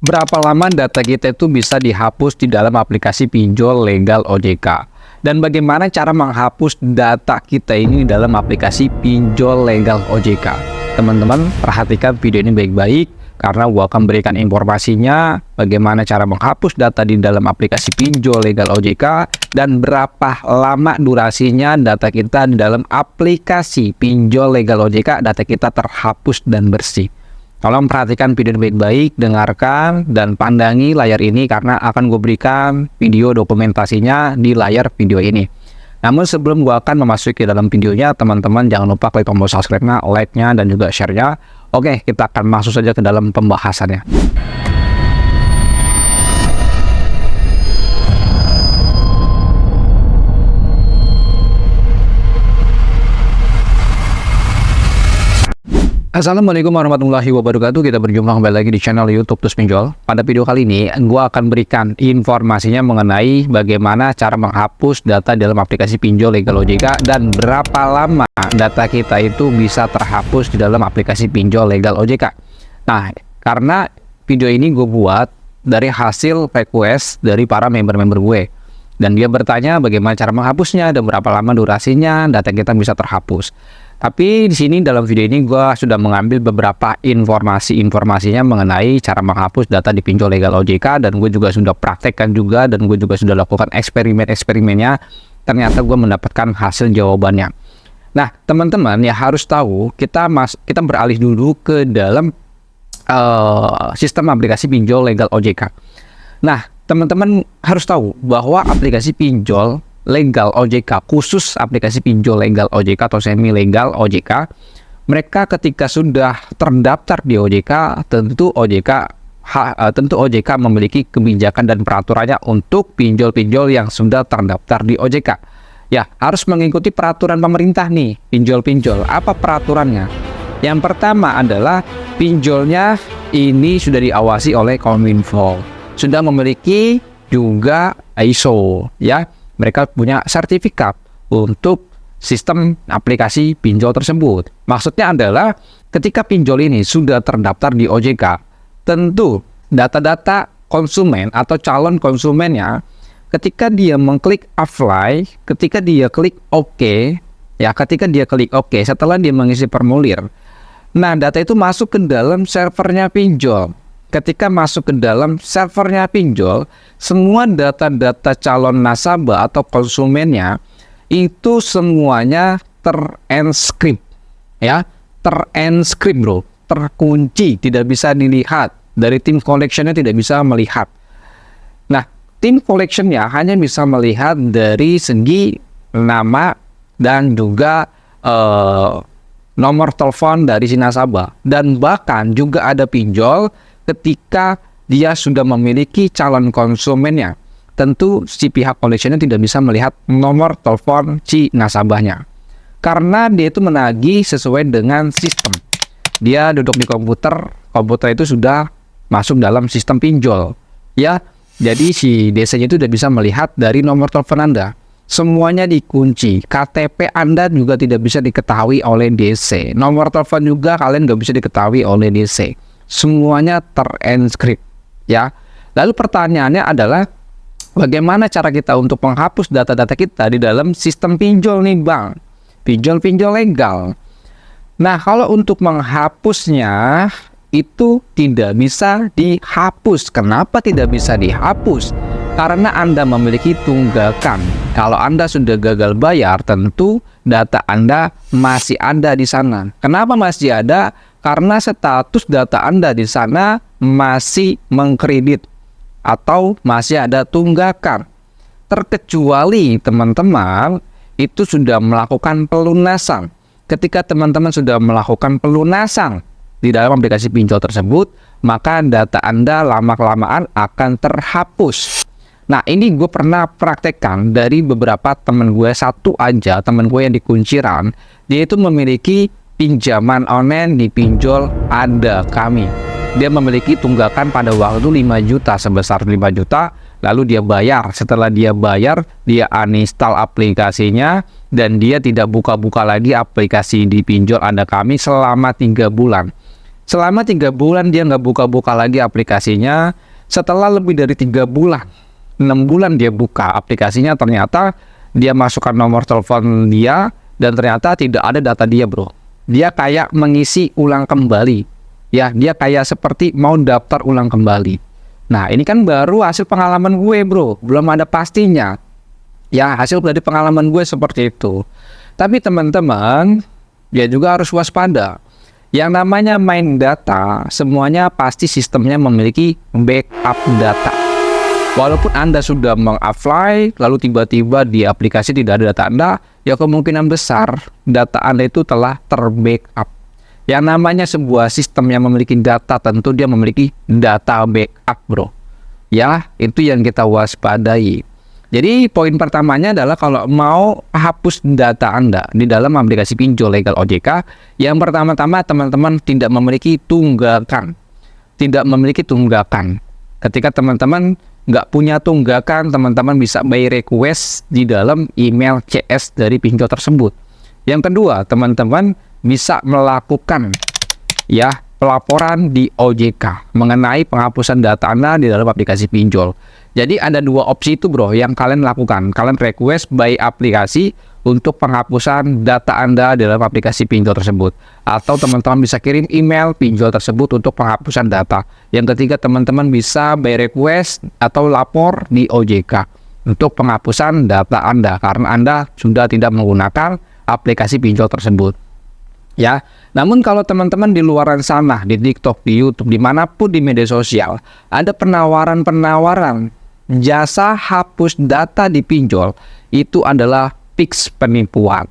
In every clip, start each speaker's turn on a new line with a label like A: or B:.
A: Berapa lama data kita itu bisa dihapus di dalam aplikasi pinjol legal OJK? Dan bagaimana cara menghapus data kita ini di dalam aplikasi pinjol legal OJK? Teman-teman, perhatikan video ini baik-baik karena gua akan berikan informasinya bagaimana cara menghapus data di dalam aplikasi pinjol legal OJK dan berapa lama durasinya data kita di dalam aplikasi pinjol legal OJK, data kita terhapus dan bersih. Tolong perhatikan video ini baik-baik, dengarkan dan pandangi layar ini karena akan gue berikan video dokumentasinya di layar video ini. Namun sebelum gue akan memasuki dalam videonya, teman-teman jangan lupa klik tombol subscribe-nya, like-nya, dan juga share-nya. Oke, kita akan masuk saja ke dalam pembahasannya. Assalamualaikum warahmatullahi wabarakatuh. Kita berjumpa kembali lagi di channel YouTube Tus Pinjol. Pada video kali ini, gue akan berikan informasinya mengenai bagaimana cara menghapus data dalam aplikasi pinjol legal OJK dan berapa lama data kita itu bisa terhapus di dalam aplikasi pinjol legal OJK. Nah, karena video ini gue buat dari hasil request dari para member-member gue. Dan dia bertanya bagaimana cara menghapusnya dan berapa lama durasinya data kita bisa terhapus. Tapi di sini dalam video ini gue sudah mengambil beberapa informasinya mengenai cara menghapus data di pinjol legal OJK, dan gue juga sudah praktekkan juga, dan gue juga sudah lakukan eksperimennya. Ternyata gue mendapatkan hasil jawabannya. Nah, teman-teman ya harus tahu kita beralih dulu ke dalam sistem aplikasi pinjol legal OJK. Nah, teman-teman harus tahu bahwa aplikasi pinjol legal OJK, khusus aplikasi pinjol legal OJK atau semi legal OJK, mereka ketika sudah terdaftar di OJK, tentu OJK memiliki kebijakan dan peraturannya untuk pinjol-pinjol yang sudah terdaftar di OJK. Ya, harus mengikuti peraturan pemerintah nih, pinjol-pinjol. Apa peraturannya? Yang pertama adalah pinjolnya ini sudah diawasi oleh Kominfo, sudah memiliki juga ISO, ya. Mereka punya sertifikat untuk sistem aplikasi pinjol tersebut. Maksudnya adalah ketika pinjol ini sudah terdaftar di OJK, tentu data-data konsumen atau calon konsumennya ketika dia mengklik apply, ketika dia klik OK, setelah dia mengisi formulir, nah data itu masuk ke dalam servernya pinjol. Ketika masuk ke dalam servernya pinjol, semua data-data calon nasabah atau konsumennya itu semuanya terenkrip, ya, terenkrip bro, terkunci, tidak bisa dilihat. Dari tim collectionnya tidak bisa melihat. Nah, tim collectionnya hanya bisa melihat dari segi nama dan juga nomor telepon dari si nasabah, dan bahkan juga ada pinjol ketika dia sudah memiliki calon konsumennya, tentu si pihak collectionnya tidak bisa melihat nomor telepon si nasabahnya karena dia itu menagih sesuai dengan sistem. Dia duduk di komputer itu sudah masuk dalam sistem pinjol, ya. Jadi si DC-nya itu tidak bisa melihat dari nomor telepon Anda. Semuanya dikunci. KTP Anda juga tidak bisa diketahui oleh DC. Nomor telepon juga kalian nggak bisa diketahui oleh DC. Semuanya terenkrip, ya. Lalu pertanyaannya adalah bagaimana cara kita untuk menghapus data-data kita di dalam sistem pinjol nih bang, pinjol legal. Nah, kalau untuk menghapusnya itu tidak bisa dihapus. Kenapa tidak bisa dihapus? Karena Anda memiliki tunggakan. Kalau Anda sudah gagal bayar, tentu data Anda masih ada di sana. Kenapa masih ada? Karena status data Anda di sana masih mengkredit atau masih ada tunggakan. Terkecuali teman-teman itu sudah melakukan pelunasan. Ketika teman-teman sudah melakukan pelunasan di dalam aplikasi pinjol tersebut, maka data Anda lama-kelamaan akan terhapus. Nah, ini gue pernah praktekkan dari beberapa teman gue. Satu aja teman gue yang di Kunciran, dia itu memiliki pinjaman online di pinjol Ada Kami. Dia memiliki tunggakan pada waktu 5 juta, sebesar 5 juta, lalu dia bayar. Setelah dia bayar, dia uninstall aplikasinya dan dia tidak buka-buka lagi aplikasi di pinjol Ada Kami selama 3 bulan. Selama 3 bulan dia nggak buka-buka lagi aplikasinya. Setelah lebih dari 3 bulan, 6 bulan dia buka aplikasinya, ternyata dia masukkan nomor telepon dia dan ternyata tidak ada data dia, bro. Dia kayak mengisi ulang kembali. Ya, dia kayak seperti mau daftar ulang kembali. Nah, ini kan baru hasil pengalaman gue, bro. Belum ada pastinya. Ya, hasil dari pengalaman gue seperti itu. Tapi teman-teman, dia juga harus waspada. Yang namanya main data, semuanya pasti sistemnya memiliki backup data. Walaupun Anda sudah meng-apply, lalu tiba-tiba di aplikasi tidak ada data Anda, ya kemungkinan besar data Anda itu telah terbackup. Yang namanya sebuah sistem yang memiliki data, tentu dia memiliki data backup, bro. Ya, itu yang kita waspadai. Jadi poin pertamanya adalah kalau mau hapus data Anda di dalam aplikasi pinjol legal OJK, yang pertama-tama teman-teman tidak memiliki tunggakan. Tidak memiliki tunggakan. Ketika teman-teman nggak punya tunggakan, teman-teman bisa by request di dalam email CS dari pinjol tersebut. Yang kedua, teman-teman bisa melakukan pelaporan di OJK mengenai penghapusan data Anda di dalam aplikasi pinjol. Jadi ada 2 opsi itu, bro, yang kalian lakukan. Kalian request by aplikasi untuk penghapusan data Anda di dalam aplikasi pinjol tersebut. Atau teman-teman bisa kirim email pinjol tersebut untuk penghapusan data. Yang ketiga, teman-teman bisa by request atau lapor di OJK untuk penghapusan data Anda karena Anda sudah tidak menggunakan aplikasi pinjol tersebut. Ya, namun kalau teman-teman di luaran sana, di TikTok, di YouTube, dimanapun di media sosial, ada penawaran-penawaran jasa hapus data di pinjol, itu adalah fix penipuan.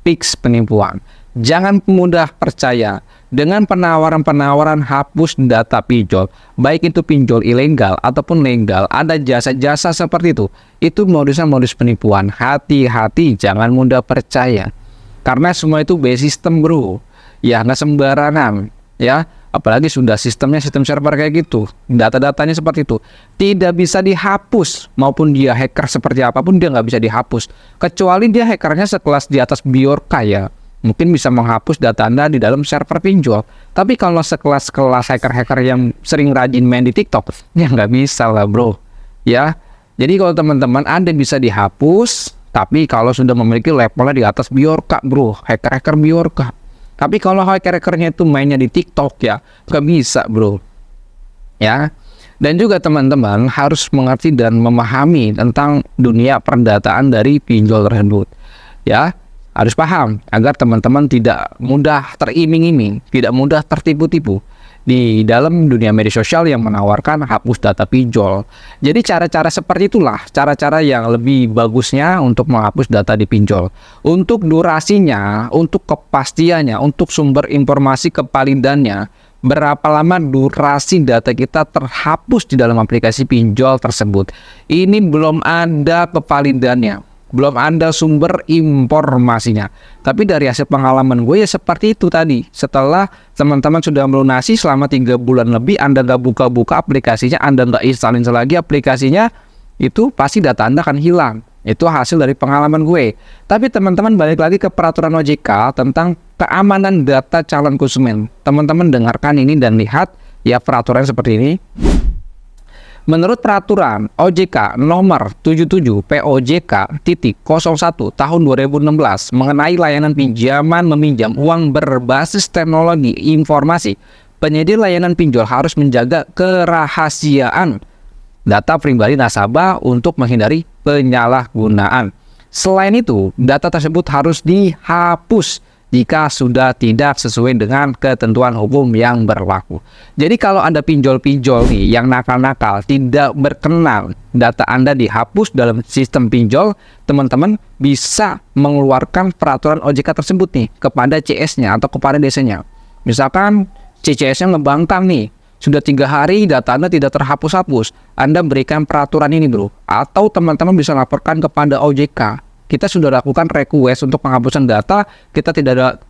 A: Fix penipuan. Jangan mudah percaya dengan penawaran-penawaran hapus data pinjol, baik itu pinjol ilegal ataupun legal, ada jasa-jasa seperti itu. Itu modusnya modus penipuan. Hati-hati, jangan mudah percaya. Karena semua itu by system, bro. Ya, nggak sembarangan. Ya, apalagi sudah sistemnya sistem server kayak gitu. Data-datanya seperti itu. Tidak bisa dihapus. Maupun dia hacker seperti apapun, dia nggak bisa dihapus. Kecuali dia hackernya sekelas di atas Bjorka ya. Mungkin bisa menghapus data Anda di dalam server pinjol. Tapi kalau sekelas-kelas hacker-hacker yang sering rajin main di TikTok, ya nggak bisa lah, bro. Ya, jadi kalau teman-teman Anda bisa dihapus, tapi kalau sudah memiliki levelnya di atas Bjorka, bro, hacker-hacker Bjorka. Tapi kalau hacker-hackernya itu mainnya di TikTok ya, nggak bisa, bro. Ya, dan juga teman-teman harus mengerti dan memahami tentang dunia perdataan dari pinjol tersebut. Ya, harus paham agar teman-teman tidak mudah teriming-iming, tidak mudah tertipu-tipu di dalam dunia media sosial yang menawarkan hapus data pinjol. Jadi cara-cara seperti itulah cara-cara yang lebih bagusnya untuk menghapus data di pinjol. Untuk durasinya, untuk kepastiannya, untuk sumber informasi kepalindannya, berapa lama durasi data kita terhapus di dalam aplikasi pinjol tersebut. Ini belum ada kepalindannya, belum ada sumber informasinya. Tapi dari hasil pengalaman gue ya seperti itu tadi. Setelah teman-teman sudah melunasi selama 3 bulan lebih, Anda nggak buka-buka aplikasinya, Anda nggak instalin lagi aplikasinya, itu pasti data Anda akan hilang. Itu hasil dari pengalaman gue. Tapi teman-teman balik lagi ke peraturan OJK tentang keamanan data calon konsumen. Teman-teman dengarkan ini dan lihat ya peraturan seperti ini. Menurut peraturan OJK nomor 77 POJK.01 tahun 2016 mengenai layanan pinjaman meminjam uang berbasis teknologi informasi, penyedia layanan pinjol harus menjaga kerahasiaan data pribadi nasabah untuk menghindari penyalahgunaan. Selain itu, data tersebut harus dihapus jika sudah tidak sesuai dengan ketentuan hukum yang berlaku. Jadi kalau ada pinjol-pinjol nih yang nakal-nakal, tidak berkenan data Anda dihapus dalam sistem pinjol, teman-teman bisa mengeluarkan peraturan OJK tersebut nih kepada CS-nya atau kepada DC-nya. Misalkan CCS-nya ngebangkang nih, sudah 3 hari data Anda tidak terhapus-hapus, Anda berikan peraturan ini, bro. Atau teman-teman bisa laporkan kepada OJK. Kita sudah lakukan request untuk penghapusan data, kita tidak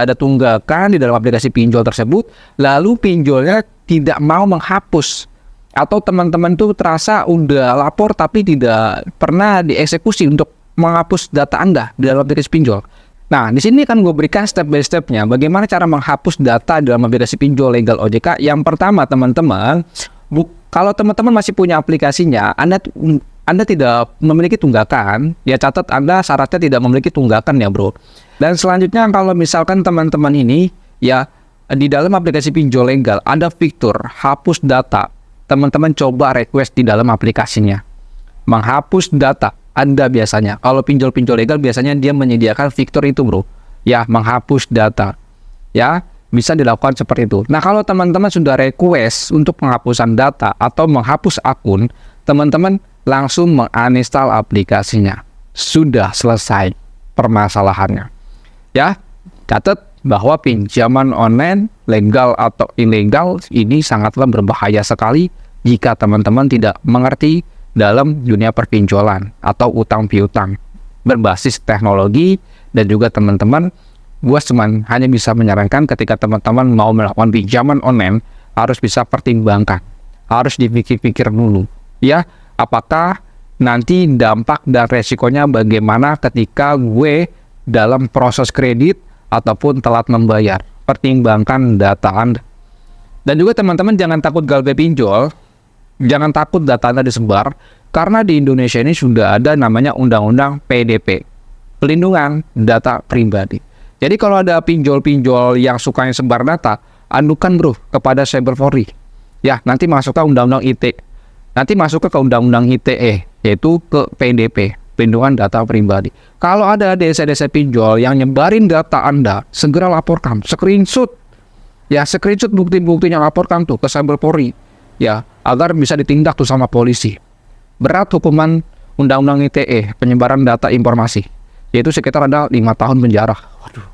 A: ada tunggakan di dalam aplikasi pinjol tersebut, lalu pinjolnya tidak mau menghapus. Atau teman-teman tuh terasa udah lapor tapi tidak pernah dieksekusi untuk menghapus data Anda di dalam aplikasi pinjol. Nah, di sini kan gue berikan step by stepnya bagaimana cara menghapus data dalam aplikasi pinjol legal OJK. Yang pertama, teman-teman, kalau teman-teman masih punya aplikasinya, Anda tidak memiliki tunggakan, ya catat Anda syaratnya tidak memiliki tunggakan ya bro. Dan selanjutnya kalau misalkan teman-teman ini ya di dalam aplikasi pinjol legal ada fitur hapus data, teman-teman coba request di dalam aplikasinya. Menghapus data Anda biasanya, kalau pinjol-pinjol legal biasanya dia menyediakan fitur itu bro. Ya, menghapus data. Ya, bisa dilakukan seperti itu. Nah, kalau teman-teman sudah request untuk penghapusan data atau menghapus akun, teman-teman langsung menginstal aplikasinya. Sudah selesai permasalahannya. Ya, catat bahwa pinjaman online legal atau ilegal ini sangatlah berbahaya sekali jika teman-teman tidak mengerti dalam dunia perpinjolan atau utang piutang berbasis teknologi. Dan juga teman-teman, gue hanya bisa menyarankan ketika teman-teman mau melakukan pinjaman online harus bisa pertimbangkan, harus dipikir-pikir dulu ya, apakah nanti dampak dan resikonya bagaimana ketika gue dalam proses kredit ataupun telat membayar. Pertimbangkan data Anda. Dan juga teman-teman jangan takut galbay pinjol, jangan takut data Anda disebar, karena di Indonesia ini sudah ada namanya Undang-Undang PDP, Pelindungan Data Pribadi. Jadi kalau ada pinjol-pinjol yang sukanya sebar data, adukan bro kepada Cyber Polri. Ya, nanti masuk ke Undang-Undang ITE. Nanti masuk ke Undang-Undang ITE, yaitu ke PDP, Pelindungan Data Pribadi. Kalau ada desa-desa pinjol yang nyebarin data Anda, segera laporkan, screenshot. Ya, screenshot bukti-buktinya, laporkan tuh ke Cyber Polri. Ya, agar bisa ditindak tuh sama polisi. Berat hukuman Undang-Undang ITE, penyebaran data informasi, yaitu sekitar ada 5 tahun penjara. Waduh,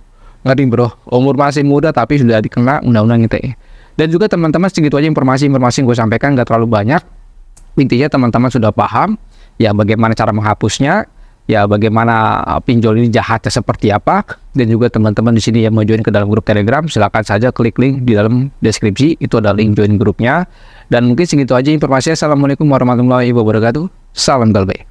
A: ngeri bro, umur masih muda tapi sudah dikena Undang-Undang ITE. Dan juga teman-teman, segitu aja informasi-informasi yang gue sampaikan, gak terlalu banyak. Intinya teman-teman sudah paham ya bagaimana cara menghapusnya, ya bagaimana pinjol ini jahatnya seperti apa. Dan juga teman-teman di sini yang mau join ke dalam grup Telegram, silakan saja klik link di dalam deskripsi, itu ada link join grupnya. Dan mungkin segitu aja informasinya. Assalamualaikum warahmatullahi wabarakatuh. Salam galbay.